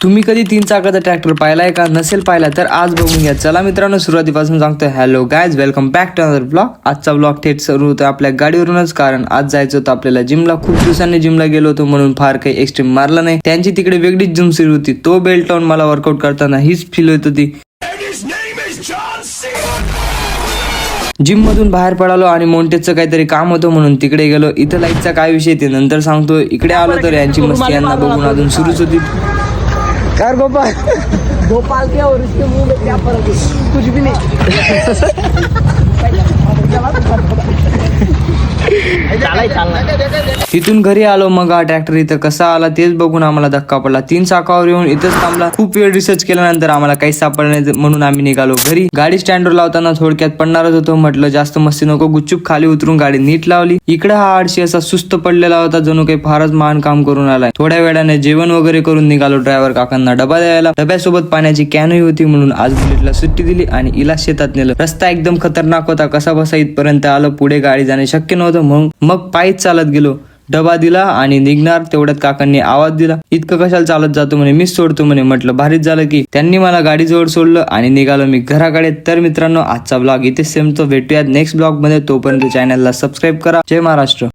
तुम्ही कधी 3 चाकाचा ट्रॅक्टर पाहिलाय का? नसेल पाहिला तर आज बघून घ्या. चला मित्रांनो, सुरुवातीपासून सांगतोय hello guys, welcome back to another blog. आजचा ब्लॉग थेट सुरू होतो आपल्या गाडीवरूनच, कारण आज जायचं होतं आपल्याला जिमला. खूप दिवसांनी जिमला गेलो होतो म्हणून फार काही एक्स्ट्रीम मारला नाही. त्यांची तिकडे वेगळीच जिम सुरू होती. तो बेल्ट लावून मला वर्कआउट करताना हीच फील होत होती. जिम मधून बाहेर पडालो आणि मोंटेजचं काहीतरी काम होतं म्हणून तिकडे गेलो. इथं लाईटचा काय विषय ते नंतर सांगतो. इकडे आलो तर यांची मस्ती यांना बघून अजून सुरूच होती. कार गोपाल गोपाल के और उसके मुंह में क्या फर्क है? कुछ भी तिथून घरी आलो. मग हा ट्रॅक्टर इथं कसा आला तेच बघून आम्हाला धक्का पडला. 3 चाकावर येऊन इथंच थांबला. खूप वेळ रिसर्च केल्यानंतर आम्हाला काही सापडलं नाही म्हणून आम्ही निघालो घरी. गाडी स्टँडवर लावताना थोडक्यात पडणारच होतो. म्हटलं जास्त मस्ती नको, गुपचूप खाली उतरून गाडी नीट लावली. इकडे हा आडशी असा सुस्त पडलेला होता, जणू काही फारच महान काम करून आलाय. थोड्या वेळाने जेवण वगैरे करून निघालो ड्रायव्हर काकांना डबा द्यायला. डब्यासोबत पाण्याची कॅनही होती म्हणून आज बुलेटला सुट्टी दिली आणि इला शेतात नेलं. रस्ता एकदम खतरनाक होता. कसा बसा इथपर्यंत आलं. पुढे गाडी जाणे शक्य नव्हतं. मग पायीच चालत गेलो. डबा दिला आणि निघणार तेवढ्यात काकांनी आवाज दिला, इतकं कशाला चालत जातो म्हणे, मीच सोडतो म्हणे. म्हटलं भारीच झालं की. त्यांनी मला गाडीजवळ सोडलं आणि निघालो मी घराकडे. तर मित्रांनो, आजचा ब्लॉग इथेच संपतो. भेटूयात नेक्स्ट ब्लॉग मध्ये. तोपर्यंत चॅनलला सबस्क्राईब करा. जय महाराष्ट्र.